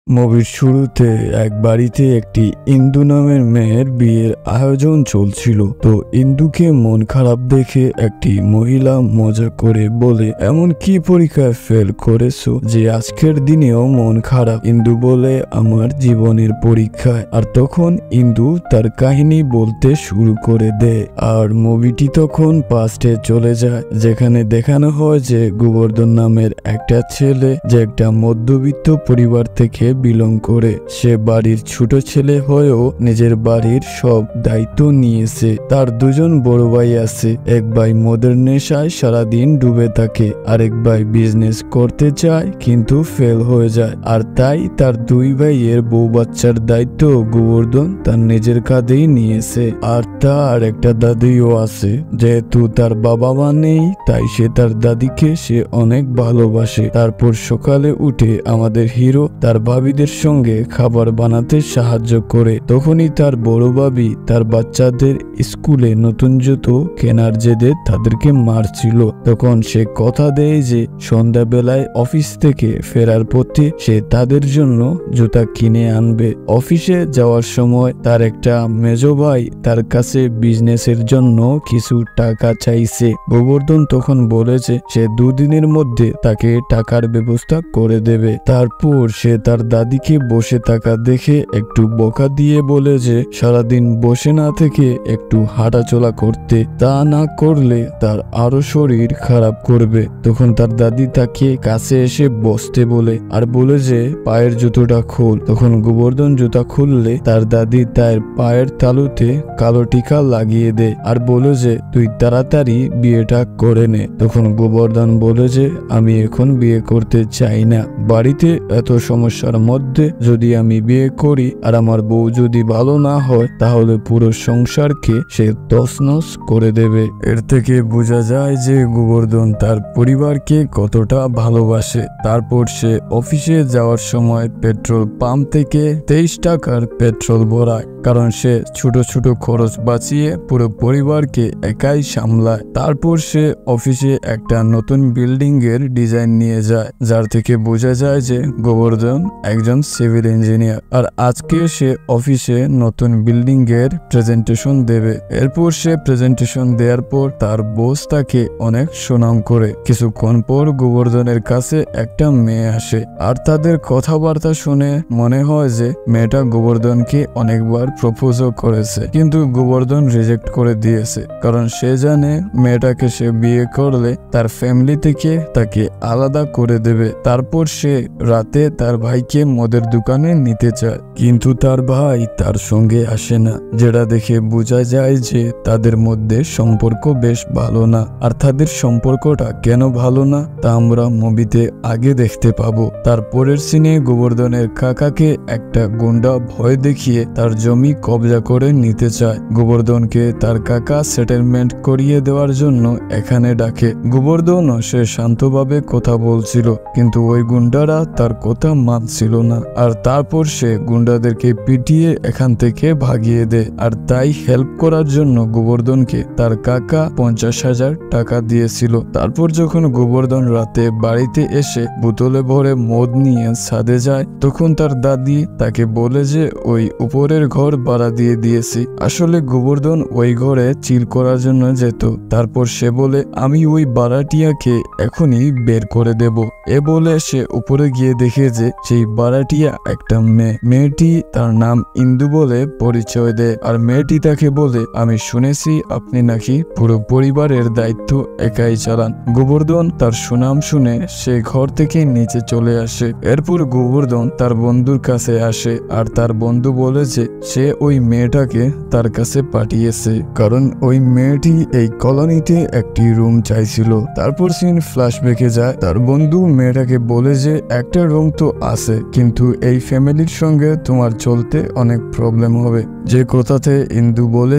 মুভির শুরুতে এক বাড়িতে একটি ইন্দু নামের মেয়ের বিয়ের আয়োজন চলছিল। তো ইন্দুকে মন খারাপ দেখে একটি মহিলা মজা করে বলে, এমন কি পরীক্ষায় ফেল করেছো যে আজকের দিনেও মন খারাপ? ইন্দু বলে, আমার জীবনের পরীক্ষায়। আর তখন ইন্দু তার কাহিনী বলতে শুরু করে দেয়। আর মুভিটি তখন পাস্টে চলে যায়, যেখানে দেখানো হয় যে গোবর্ধন নামের একটা ছেলে যে একটা মধ্যবিত্ত পরিবার থেকে বিলং করে। সে বাড়ির ছোট ছেলে হয়েও নিজের বাড়ির সব দায়িত্ব নিয়েছে। তার দুজন বড় ভাই আছে। এক ভাই মদের নেশায় সারাদিন ডুবে থাকে, আরেক ভাই বিজনেস করতে চায় কিন্তু ফেল হয়ে যায়। আর তাই তার দুই ভাইয়ের বউ বাচ্চার দায়িত্ব গোবর্ধন তার নিজের কাঁধেই নিয়েছে। আর তার একটা দাদিও আছে। যেহেতু তার বাবা মা নেই, তাই সে তার দাদিকে সে অনেক ভালোবাসে। তারপর সকালে উঠে আমাদের হিরো তার ভাবিদের সঙ্গে খাবার বানাতে সাহায্য করে। তখনই তার বড় ভাবি তার বাচ্চাদের স্কুলে নতুন জুতো কেনার জেদে তাদেরকে মারছিল। তখন সে কথা দেয় যে সন্ধ্যাবেলায় অফিস থেকে ফেরার পথে সে তাদের জন্য জুতা কিনে আনবে। অফিসে যাওয়ার সময় তার একটা মেজো ভাই তার কাছে বিজনেসের জন্য কিছু টাকা চাইছে। গোবর্ধন তখন বলেছে সে দুদিনের মধ্যে তাকে টাকার ব্যবস্থা করে দেবে। তারপর সে তার দাদিকে বসে থাকা দেখে একটু বকা দিয়ে বলে যে সারাদিন বসে না থেকে একটু হাঁটাচলা করতে, তা না করলে তার আরো শরীর খারাপ করবে। তখন তার দাদি তাকে কাছে এসে বসতে বলে আর বলে যে পায়ের জুতোটা খোল। তখন গোবর্ধন জুতা খুললে তার দাদি তার পায়ের তালুতে কালো টিকা লাগিয়ে দেয় আর বলে যে তুই তাড়াতাড়ি বিয়েটা করে নে। তখন গোবর্ধন বলে যে আমি এখন বিয়ে করতে চাই না। বাড়িতে এত সমস্যার মধ্যে যদি আমি বিয়ে করি আর আমার বউ যদি ভালো না হয়, তাহলে পুরো সংসারকে সে তছনছ করে দেবে। এর থেকে বোঝা যায় যে গোবর্ধন তার পরিবারকে কতটা ভালোবাসে। তারপর সে অফিসে যাওয়ার সময় পেট্রোল পাম্প থেকে 23 টাকার পেট্রোল ভরায়, কারণ সে ছোট ছোট খরচ বাঁচিয়ে পুরো পরিবারকে একাই সামলায়। তারপর সে অফিসে একটা নতুন বিল্ডিং এর ডিজাইন নিয়ে যায়, যার থেকে বোঝা যায় যে গোবর্ধন একজন সিভিল ইঞ্জিনিয়ার। আর আজকে সে অফিসে নতুন বিল্ডিং এর প্রেজেন্টেশন দেবে। এরপর সে প্রেজেন্টেশন দেওয়ার পর তার বস তাকে অনেক সুনাম করে। কিছুক্ষণ পর গোবর্ধনের কাছে একটা মেয়ে আসে, আর তাদের কথাবার্তা শুনে মনে হয় যে মেয়েটা গোবর্ধনকে অনেকবার প্রপোজও করেছে, কিন্তু গোবর্ধন রিজেক্ট করে দিয়েছে, কারণ সে জানে মেয়েটাকে সে বিয়ে করলে তার ফ্যামিলি থেকে তাকে আলাদা করে দেবে। তারপর সে রাতে তার ভাইকে মদের দোকানে নিতে চায়, কিন্তু তার ভাই তার সঙ্গে আসে না, যেটা দেখে বোঝা যায় যে তাদের মধ্যে সম্পর্ক বেশ ভালো না। আর তাদের সম্পর্কটা কেন ভালো না তা আমরা মুভিতে আগে দেখতে পাবো। তারপরের সিনে গোবর্ধনের কাকাকে একটা গুন্ডা ভয় দেখিয়ে তার জমি কবজা করে নিতে চায়। গোবর্ধনকে তার কাকা সেটেলমেন্ট করিয়ে দেওয়ার জন্য এখানে ডাকে। গোবর্ধনও সে শান্তভাবে কথা বলছিল, কিন্তু ওই গুন্ডারা তার কথা মানছিল না। আর তারপর সে গুন্ডাদেরকে পিটিয়ে এখান থেকে ভাগিয়ে দেয়। আর তাই হেল্প করার জন্য গোবর্ধনকে তার কাকা 50,000 টাকা দিয়েছিল। তারপর যখন গোবর্ধন রাতে বাড়িতে এসে বোতলে ভরে মদ নিয়ে ছাদে যায়, তখন তার দাদি তাকে বলে যে ওই উপরের ঘর ভাড়া দিয়ে দিয়েছি। আসলে গোবর্ধন ওই ঘরে চিল করার জন্য যেত। তারপর সে বলে আমি ওই ভাড়াটিয়াকে এখনই বের করে দেব। এ বলে সে উপরে গিয়ে দেখে যে সেই ভাড়াটিয়া একটা মেয়ে। মেয়েটি তার নাম ইন্দু বলে পরিচয় দেয়। আর মেয়েটি তাকে বলে আমি শুনেছি আপনি নাকি পুরো পরিবারের দায়িত্ব একাই চালান। গোবর্ধন তার সুনাম শুনে সে ঘর থেকে নিচে চলে আসে। এরপর গোবর্ধন তার বন্ধুর কাছে আসে, আর তার বন্ধু বলে যে সে ওই মেয়েটাকে তার কাছে পাঠিয়েছে, কারণ ওই মেয়েটি এই কলোনিতে একটি রুম চাইছিল। তারপর সিন ফ্ল্যাশব্যাকে যায়। তার বন্ধু মেয়েটাকে বলে যে একটা রুম তো আছে, কিন্তু এই ফ্যামিলির সঙ্গে তোমার চলতে অনেক প্রবলেম হবে, যে কথাতে ইন্দু বলে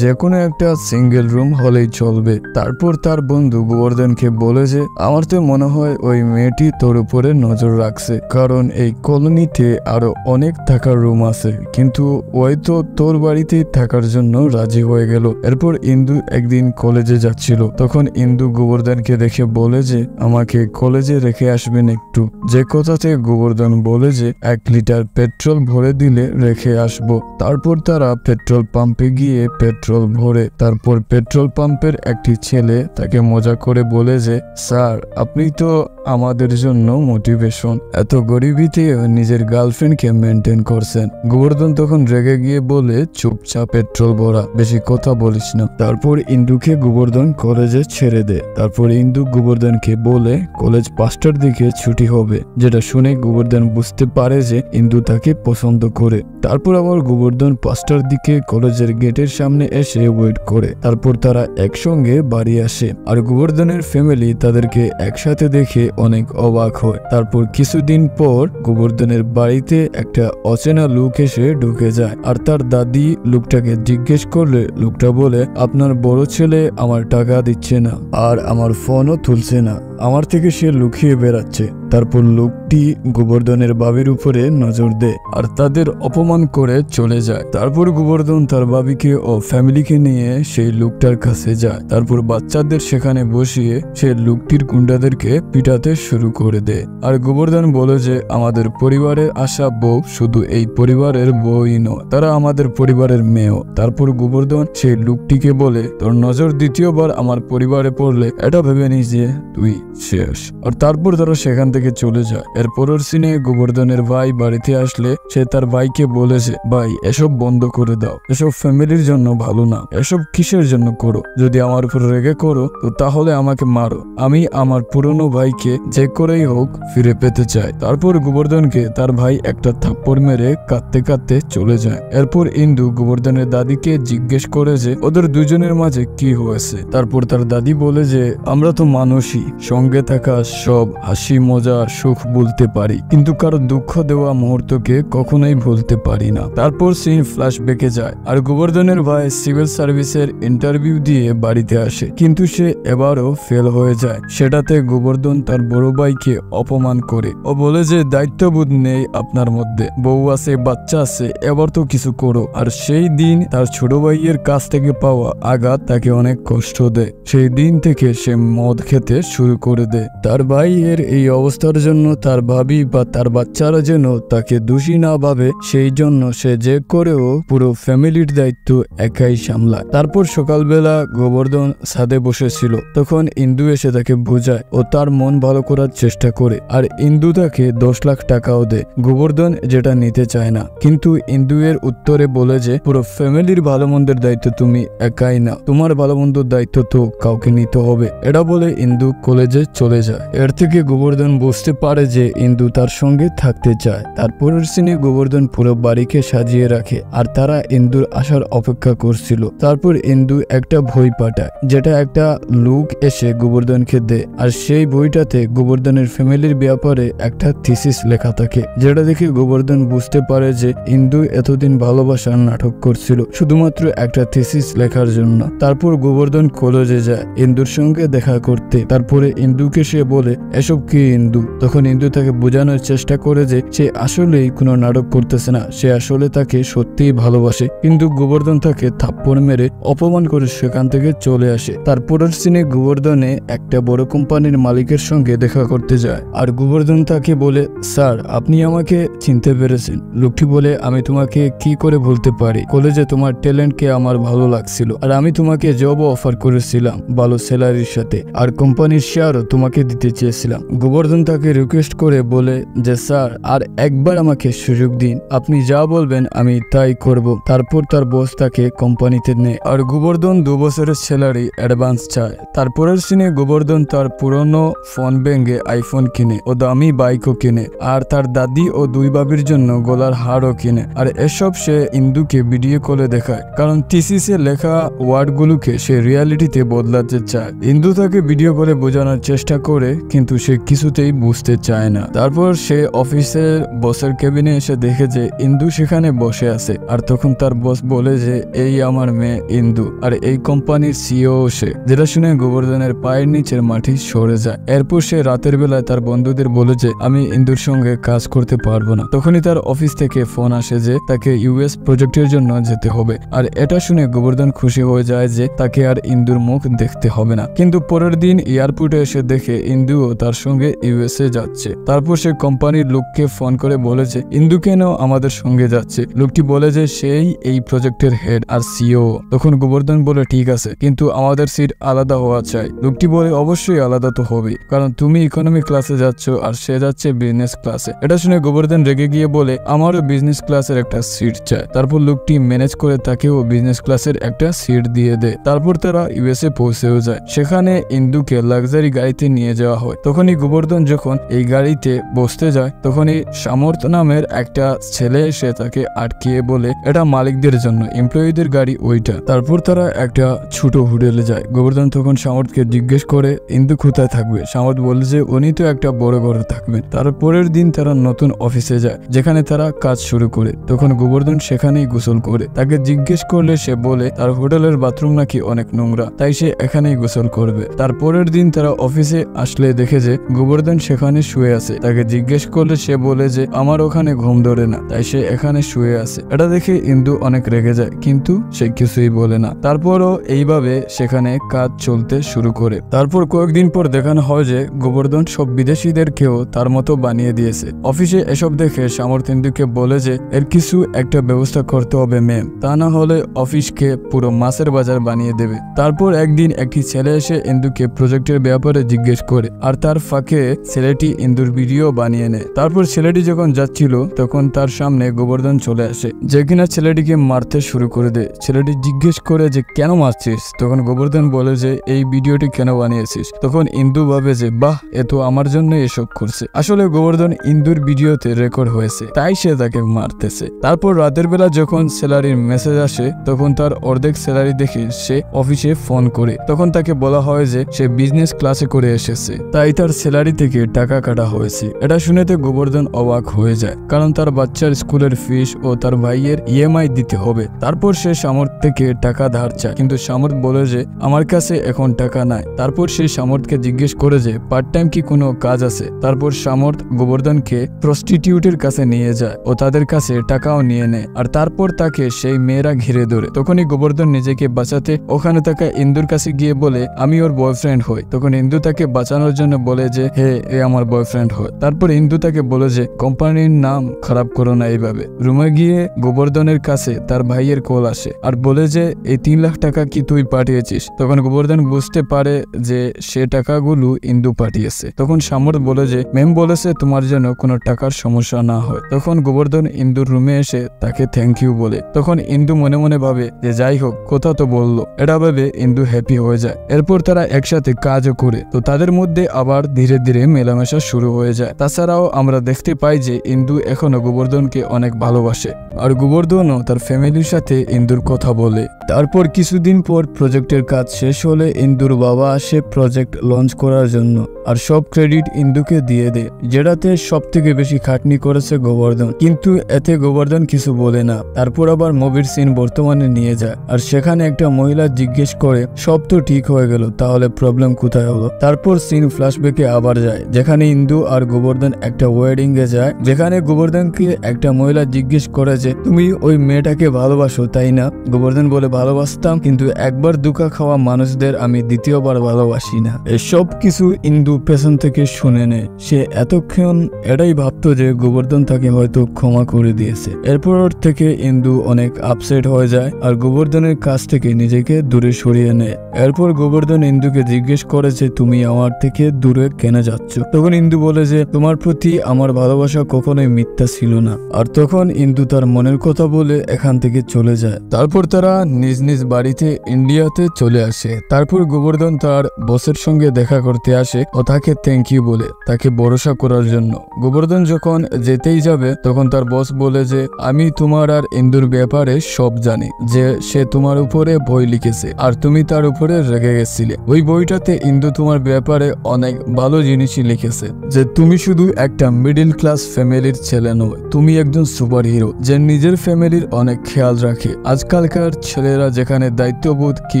যে কোনো একটা সিঙ্গেল রুম হলেই চলবে। তারপর তার বন্ধু গোবর্ধনকে বলে যে আমার তো মনে হয় ওই মেয়েটি তোর উপরে নজর রাখছে, কারণ এই কলোনিতে আরো অনেক থাকার রুম আছে, কিন্তু ওই তো তোর বাড়িতেই থাকার জন্য রাজি হয়ে গেল। এরপর ইন্দু একদিন কলেজে যাচ্ছিল, তখন ইন্দু গোবর্ধনকে দেখে বলে যে আমাকে কলেজে রেখে আসবেন একটু। যে কথাতে গোবর্ধন বলে যে 1 লিটার পেট্রোল ভরে দিলে রেখে আসবো। তারপর তারা পেট্রোল পাম্পে গিয়ে পেট্রোল ভরে, তারপর পেট্রোল পাম্পের একটি ছেলে তাকে মজা করে বলে যে স্যার আপনি তো আমাদের জন্য মোটিভেশন, এত গরিবিতে নিজের গার্লফ্রেন্ডকে মেনটেন করছেন। গোবর্ধন তখন রেগে গিয়ে বলে চুপচাপ পেট্রোল ভরা, বেশি কথা বলিস না। তারপর ইন্দুকে গোবর্ধন কলেজে ছেড়ে দেয়। তারপর ইন্দু গোবর্ধনকে বলে কলেজ 5টার দিকে ছুটি হবে, যেটা শুনে গোবর্ধন বুঝতে পারে যে ইন্দু তাকে পছন্দ করে। তারপর আবার গোবর্ধন 5টার দিকে কলেজের গেটের সামনে এসে ওয়েট করে। তারপর তারা একসঙ্গে বাড়ি আসে, আর গোবর্ধনের ফ্যামিলি তাদেরকে একসাথে দেখে অনেক অবাক হয়। তারপর কিছুদিন পর গোবর্ধনের বাড়িতে একটা অচেনা লোক এসে ঢুকে যায়, আর তার দাদি লোকটাকে জিজ্ঞেস করলে লোকটা বলে আপনার বড় ছেলে আমার টাকা দিচ্ছে না, আর আমার ফোনও তুলছে না, আমার থেকে সে লুকিয়ে বেড়াচ্ছে। তারপর লোকটি গোবর্ধনের বাবির উপরে নজর দেয় আর তাদের অপমান করে চলে যায়। তারপর গোবর্ধন তার বাবিকে ও ফ্যামিলিকে নিয়ে সেই লোকটার কাছে যায়। তারপর বাচ্চাদের সেখানে বসিয়ে সে লোকটির গুন্ডাদেরকে পিটাতে শুরু করে দেয়। আর গোবর্ধন বলে যে আমাদের পরিবারে আসা বউ শুধু এই পরিবারের বউই নয়, তারা আমাদের পরিবারের মেয়েও। তারপর গোবর্ধন সেই লোকটিকে বলে তোর নজর দ্বিতীয়বার আমার পরিবারে পড়লে এটা ভেবে নিস যে তুই শেষ। আর তারপর তারা সেখান থেকে চলে যায়। এর পরের সিনে গোবর্ধনের ভাই বাড়িতে আসলে সে তার ভাইকে বলেছে ভাই এসব বন্ধ করে দাও, এসব ফ্যামিলির জন্য ভালো না, এসব কিসের জন্য করো, যদি আমার উপর রেগে করো তো তাহলে আমাকে মারো, আমি আমার পুরনো ভাইকে যে করেই হোক ফিরে পেতে চাই। তারপর গোবর্ধনকে তার ভাই একটা থাপ্পড় মেরে কাঁদতে কাঁদতে চলে যায়। এরপর ইন্দু গোবর্ধনের দাদিকে জিজ্ঞেস করে যে ওদের দুজনের মাঝে কি হয়েছে। তারপর তার দাদি বলে যে আমরা তো মানুষই, সঙ্গে থাকা সব হাসি মজা সুখ বলতে পারি, কিন্তু কারো দুঃখ দেওয়া মুহূর্তকে কখনোই ভুলতে পারি না। তারপর সিন ফ্ল্যাশব্যাকে যায়, আর গোবর্ধনের ভাই সিভিল সার্ভিসের ইন্টারভিউ দিয়ে বাড়িতে আসে, কিন্তু সে এবারও ফেল হয়ে যায়। সেটাতে গোবর্ধন তার বড় ভাইকে অপমান করে, ও বলে যে দায়িত্ববোধ নেই আপনার মধ্যে, বউ আছে, বাচ্চা আছে, এবার তো কিছু করো। আর সেই দিন তার ছোট ভাইয়ের কাছ থেকে পাওয়া আঘাত তাকে অনেক কষ্ট দেয়। সেই দিন থেকে সে মদ খেতে শুরু করে দেয়। তার ভাইয়ের এই অবস্থার জন্য তার ভাবি বা তার বাচ্চারা যেন তাকে দোষী না ভাবে, সেই জন্য সে যে করেও পুরো ফ্যামিলির দায়িত্ব একাই সামলায়। তারপর সকালবেলা গোবর্ধন ছাদে বসেছিল, তখন ইন্দু এসে তাকে বোঝায় ও তার মন ভালো করার চেষ্টা করে, আর ইন্দু তাকে 10 লাখ টাকাও দেয়। গোবর্ধন যেটা নিতে চায় না, কিন্তু ইন্দু এর উত্তরে বলে যে পুরো ফ্যামিলির ভালো মন্দের দায়িত্ব তুমি একাই না, তোমার ভালো মন্দের দায়িত্ব তো কাউকে নিতে হবে। এটা বলে ইন্দু কলেজে চলে যায়। এর থেকে গোবর্ধন বুঝতে পারে যে ইন্দু তার সঙ্গে থাকতে চায়। তারপরের সিনে গোবর্ধন পুরো বাড়িকে সাজিয়ে রাখে, আর তারা ইন্দুর আসার অপেক্ষা করছিল। তারপর ইন্দু একটা বই পাঠায়, যেটা একটা লোক এসে গোবর্ধনকে দেয়, আর সেই বইটাতে গোবর্ধনের ফ্যামিলির ব্যাপারে একটা থিসিস লেখা থাকে, যেটা দেখে গোবর্ধন বুঝতে পারে যে ইন্দু এতদিন ভালোবাসার নাটক করছিল শুধুমাত্র একটা থিসিস লেখার জন্য। তারপর গোবর্ধন কলেজে যায় ইন্দুর সঙ্গে দেখা করতে। তারপরে ইন্দুকে সে বলে এসব কি ইন্দু? তখন ইন্দু তাকে বোঝানোর চেষ্টা করে যে সে আসলেই কোনো নাটক করতেছে না, সে আসলে তাকে সত্যিই ভালোবাসে। কিন্তু গোবর্ধন তাকে থাপ্পড় মেরে অপমান করে সেখান থেকে চলে আসে। তারপরের সিনে গোবর্ধনে একটা বড় কোম্পানির মালিকের সঙ্গে দেখা করতে যায়, আর গোবর্ধন তাকে বলে স্যার আপনি আমাকে চিনতে পেরেছেন। লোকটি বলে আমি তোমাকে কি করে ভুলতে পারি, কলেজে তোমার ট্যালেন্টকে আমার ভালো লাগছিল, আর আমি তোমাকে জব অফার করেছিলাম ভালো স্যালারির সাথে, আর কোম্পানির শেয়ারও তোমাকে দিতে চেয়েছিলাম। গোবর্ধন তাকে রিকোয়েস্ট করে বলে যে স্যার আর একবার আমাকে সুযোগ দিন, আপনি যা বলবেন আমি তাই করব। তারপর তার বস তাকে কোম্পানিতে নেয়, আর গোবর্ধন 2 বছরের স্যালারি অ্যাডভান্স চায়। তারপরের সিনে গোবর্ধন তার পুরনো ফোন ভেঙে আইফোন কিনে ও দামি বাইকও কিনে, আর তার দাদি ও 2 বাবির জন্য গলার হারও কিনে। আর এসব সে ইন্দুকে ভিডিও কলে দেখায়, কারণ থিসিসে লেখা ওয়ার্ডগুলোকে সে রিয়ালিটিতে বদলাতে চায়। ইন্দু তাকে ভিডিও কলে বোঝানোর চেষ্টা করে কিন্তু সে কিছুতেই বুঝতে চায় না। তারপর সে অফিসের বসের কেবিনে এসে দেখে যে ইন্দু সেখানে বসে আছে। আর তখন তার বস বলে যে এই আমার মেয়ে ইন্দু, আর এই কোম্পানির সিইও সে। যেটা শুনে গোবর্ধনের পায়ের নিচের মাটি সরে যায়। এরপর সে রাতের বেলায় তার বন্ধুদের বলে যে আমি ইন্দুর সঙ্গে কাজ করতে পারবো না। তখনই তার অফিস থেকে ফোন আসে যে তাকে ইউএস প্রজেক্টের জন্য যেতে হবে। আর এটা শুনে গোবর্ধন খুশি হয়ে যায় যে তাকে আর ইন্দুর মুখ দেখতে হবে না। কিন্তু পরের দিন এয়ারপোর্টে এসে দেখে ইন্দুও তার সঙ্গে ইউএসএ যাচ্ছে। তারপর সে কোম্পানির লোককে ফোন করে বলে যে ইন্দু কেন আমাদের সঙ্গে যাচ্ছে। লোকটি বলে যে সেই এই প্রজেক্টের হেড আর সিইও। তখন গোবর্ধন বলে ঠিক আছে, কিন্তু আমাদের সিট আলাদা হওয়া চাই। লোকটি বলে অবশ্যই আলাদা তো হবে, কারণ তুমি ইকোনমি ক্লাসে যাচ্ছ আর সে যাচ্ছে বিজনেস ক্লাসে। এটা শুনে গোবর্ধন রেগে গিয়ে বলে আমারও বিজনেস ক্লাসের একটা সিট চাই। তারপর লোকটি ম্যানেজ করে তাকেও বিজনেস ক্লাসের একটা সিট দিয়ে দেয়। তারপর তারা ইউএসএ পৌঁছেও যায়। সেখানে ইন্দুকে লাক্সারি গাড়িতে নিয়ে যাওয়া হয়। তখনই গোবর্ধন যখন এই গাড়িতে বসতে যায় তখনই সামর্থ নামের একটা ছেলে এসে তাকে আটকিয়ে বলে এটা মালিকদের জন্য, এমপ্লয়ীদের গাড়ি ওইটা। তারপর তারা একটা ছোট হোটেলে যায়। গোবর্ধন তখন সামর্থকে জিজ্ঞেস করে ইন্দু কোথায় থাকবে। সামর্থ বলে যে উনি তো একটা বড় ঘরে থাকবেন। তারপরের দিন তারা নতুন অফিসে যায় যেখানে তারা কাজ শুরু করে। তখন গোবর্ধন সেখানেই গোসল করে। তাকে জিজ্ঞেস করলে সে বলে তার হোটেলের বাথরুম নাকি অনেক নোংরা, তাই সে এখানেই গোসল করবে। তারপরের দিন তারা অফিসে আসলে দেখে যে গোবর্ধন সেখানে শুয়ে আছে। তাকে জিজ্ঞেস করলে সে বলে যে আমার ওখানে ঘুম ধরে না, তাই সে এখানে শুয়ে আছে। এটা দেখে ইন্দু অনেক রেগে যায়, কিন্তু সে কিছুই বলে না। তারপরও এইভাবে সেখানে কাজ চলতে শুরু করে। তারপর কয়েকদিন পর দেখানো হয় যে গোবর্ধন সব বিদেশিদেরকেও তার মতো বানিয়ে দিয়েছে। অফিসে এসব দেখে সামর্থ ইন্দুকে বলে যে এর কিছু একটা ব্যবস্থা করতে হবে ম্যাম, তা না হলে অফিসকে পুরো মাছের বাজার বানিয়ে দেবে। তারপর একদিন একটি ছেলে এসে ইন্দুকে প্রজেক্টের ব্যাপারে জিজ্ঞেস করে, আর তার ফাঁকে ছেলেটি ইন্দুর ভিডিও বানিয়ে নেয়। তারপর ছেলেটি যখন যাচ্ছিল তখন তার সামনে গোবর্ধন চলে আসে, যে কিনা ছেলেটিকে মারতে শুরু করে দেয়। ছেলেটি জিজ্ঞেস করে যে কেন মারছিস। তখন গোবর্ধন বলে যে এই ভিডিওটি কেন বানিয়েছিস। তখন ইন্দু ভাবে যে বাহ, এ তো আমার জন্য এসব করছে। আসলে গোবর্ধন ইন্দুর ভিডিওতে রেকর্ড হয়েছে, তাই সে তাকে মারতেছে। তারপর রাতের বেলা যখন স্যালারির মেসেজ আসে তখন তার অর্ধেক স্যালারি দেখে সে অফিসে ফোন করে। তখন তাকে বলা হয় যে সে বিজনেস ক্লাসে করে এসেছে, তাই তার স্যালারি থেকে টাকা কাটা হয়েছে। এটা শুনেতে গোবর্ধন অবাক হয়ে যায়, কারণ তার বাচ্চার স্কুলের ফিস ও তার ভাইয়ের ইএমআই দিতে হবে। তারপর সে সামর্থ থেকে টাকা ধার চায়, কিন্তু সামর্থ বলে যে আমার কাছে এখন টাকা নাই। তারপর সে সামর্থকে জিজ্ঞেস করে যে পার্ট টাইম কি কোনো কাজ আছে। তারপর সামর্থ গোবর্ধনকে প্রস্টিটিউটের কাছে নিয়ে যায় ও তাদের কাছে টাকাও নিয়ে নেয়। আর তারপর তাকে সেই মেয়েরা ঘিরে ধরে। তখনই গোবর্ধন নিজেকে বাঁচাতে ওখানে থাকা ইন্দুর কাছে গিয়ে বলে আমি ওর বয়ফ্রেন্ড হই। তখন ইন্দু তাকে বাঁচানোর জন্য বলে যে হে, এ আমার বয়ফ্রেন্ড হয়। তারপর ইন্দু তাকে বলে যে কোম্পানির নাম খারাপ করো না এইভাবে। রুমে গিয়ে গোবর্ধনের কাছে তার ভাইয়ের কল আসে আর বলে যে এই 3 লাখ টাকা কি তুই পাঠিয়েছিস। তখন গোবর্ধন বুঝতে পারে যে সে টাকাগুলো ইন্দু পাঠিয়েছে। তখন সামর্থ বলে যে ম্যাম বলেছে তোমার যেন কোনো টাকার সমস্যা না হয়। তখন গোবর্ধন ইন্দুর রুমে এসে তাকে থ্যাংক ইউ বলে। তখন ইন্দু মনে মনে ভাবে যে যাই হোক, কথা তো বললো। এটা ভেবে ইন্দু হ্যাপি হয়ে যায়। এরপর তারা একসাথে কাজও করে। তো তাদের মধ্যে আবার ধীরে ধীরে মেলামেশা শুরু হয়ে যায়। তাছাড়াও আমরা দেখতে পাই যে ইন্দু এখনো গোবর্ধনকে অনেক ভালোবাসে, আর গোবর্ধনও তার ফ্যামিলির সাথে ইন্দুর কথা বলে। তারপর কিছুদিন পর প্রজেক্টের কাজ শেষ হলে ইন্দুর বাবা আসে প্রজেক্ট লঞ্চ করার জন্য, আর সব ক্রেডিট ইন্দুকে দিয়ে দেয়, যেটাতে সব থেকে বেশি খাটনি করেছে গোবর্ধন। কিন্তু এতে গোবর্ধন কিছু বলে না। তারপর আবার মুভির সিন বর্তমানে নিয়ে যায়, আর সেখানে একটা মহিলা জিজ্ঞেস করে সব তো ঠিক হয়ে গেল, তাহলে প্রবলেম কোথায় হলো। তারপর সিন ফ্ল্যাশব্যাকে আবার যায়, যেখানে ইন্দু আর গোবর্ধন একটা ওয়েডিং এ যায়, যেখানে গোবর্ধনকে একটা মহিলা জিজ্ঞেস করে যে তুমি ওই মেয়েটাকে ভালোবাসো তাই না। গোবর্ধন বলে ভালোবাসতাম, কিন্তু একবার ধোঁকা খাওয়া মানুষদের আমি দ্বিতীয়বার ভালোবাসি না। এসব কিছু ইন্দু পেছন থেকে শুনে নেয়। সে এতক্ষণ এটাই ভাবতো যে গোবর্ধন তাকে হয়তো ক্ষমা করে দিয়েছে। এরপর থেকে ইন্দু অনেক আপসেট হয়ে যায় আর গোবর্ধনের কাছ থেকে নিজেকে দূরে সরিয়ে নেয়। এরপর গোবর্ধন ইন্দুকে জিজ্ঞেস করে যে তুমি আমার থেকে দূরে কেন যাচ্ছ। তখন ইন্দু বলে যে তোমার প্রতি আমার ভালোবাসা কখনোই মিথ্যা ছিল না। আর তখন ইন্দু তার মনের কথা বলে এখান থেকে চলে যায়। তারপর তারা নিজ নিজ বাড়িতে ইন্ডিয়াতে চলে আসে। তারপর গোবর্ধন তার বসের সঙ্গে দেখা করতে আসে ও তাকে থ্যাংক ইউ বলে, তাকে ভরসা করার জন্য। গোবর্ধন যখন যেতেই যাবে তখন তার বস বলে যে আমি তোমার আর ইন্দুর ব্যাপারে সব জানি, যে সে তোমার উপরে বই লিখেছে আর তুমি তার উপরে রেগে গেছিলে। ওই বইটাতে ইন্দু তোমার তোমার ব্যাপারে অনেক ভালো জিনিসই লিখেছে, যে তুমি শুধু একটা মিডল ক্লাস ফ্যামিলির ছেলে নয়, তুমি একজন সুপার হিরো যে নিজের ফ্যামিলির অনেক খেয়াল রাখে। আজকালকার ছেলেরা যেখানে দায়িত্ববোধ কি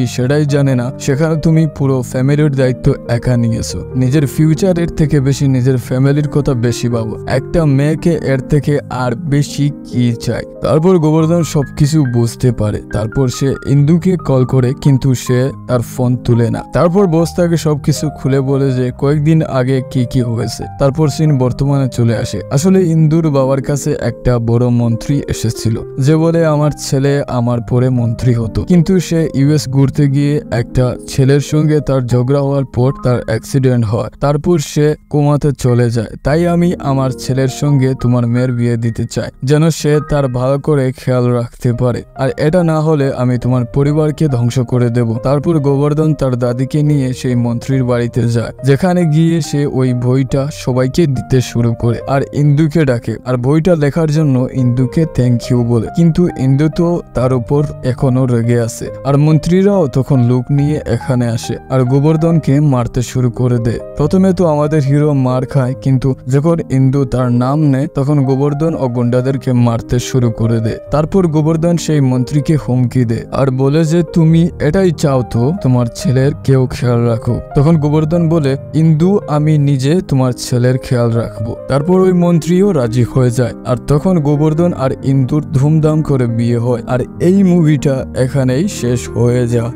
সেটাই জানে না, সেখানে তুমি পুরো ফ্যামিলির দায়িত্ব একা নিয়েছো। নিজের ফিউচারের থেকে বেশি নিজের ফ্যামিলির কথা বেশি ভাবো। একটা মেয়েকে এর থেকে আর বেশি কি চাই? তারপর গোবর্ধন সবকিছু বুঝতে পারে। তারপর সে ইন্দুকে কল করে, কিন্তু সে তার ফোন তুলে না। তারপর বস তাকে সবকিছু খুলে বলে যে কয়েকদিন আগে কি কি হয়েছে। তারপর সিন বর্তমানে চলে আসে। আসলে ইন্দুর বাবার কাছে একটা বড় মন্ত্রী এসেছিল, যে বলে আমার ছেলে আমার পরে মন্ত্রী হতো, কিন্তু সে ইউএস ঘুরতে গিয়ে একটা ছেলের সঙ্গে তার ঝগড়া হওয়ার পর তার অ্যাক্সিডেন্ট হয়। তারপর সে কোমাতে চলে যায়। তাই আমি আমার ছেলের সঙ্গে তোমার মেয়ের বিয়ে দিতে চাই, যেন সে তার ভালো করে খেয়াল রাখতে পারে, আর এটা না হলে আমি তোমার পরিবারকে ধ্বংস করে দেব। তারপর গোবর্ধন তার দাদিকে নিয়ে সেই মন্ত্রীর বাড়িতে যায়, যেখানে গিয়ে সে ওই বইটা সবাইকে দিতে শুরু করে আর ইন্দুকে ডাকে, আর বইটা লেখার জন্য ইন্দুকে থ্যাংক ইউ বলে। কিন্তু ইন্দু তো তার উপর এখনো রেগে আছে। আর মন্ত্রীরাও তখন লোক নিয়ে এখানে আসে আর গোবর্ধনকে মারতে শুরু করে দেয়। প্রথমে তো আমাদের হিরো মার খায়, কিন্তু যখন ইন্দু তার নাম নেয় তখন গোবর্ধন ও গুন্ডাদেরকে মারতে শুরু করে দেয়। তারপর গোবর্ধন সেই মন্ত্রীকে হুমকি দেয় আর বলে যে তুমি এটাই চাও তো তোমার ছেলের কেউ খেয়াল রাখো। তখন গোবর্ধন বলে, ইন্দু আমি নিজে তোমার ছেলের খেয়াল রাখবো। তারপর ওই মন্ত্রীও রাজি হয়ে যায়, আর তখন গোবর্ধন আর ইন্দুর ধুমধাম করে বিয়ে হয়। আর এই মুভিটা এখানেই শেষ হয়ে যায়।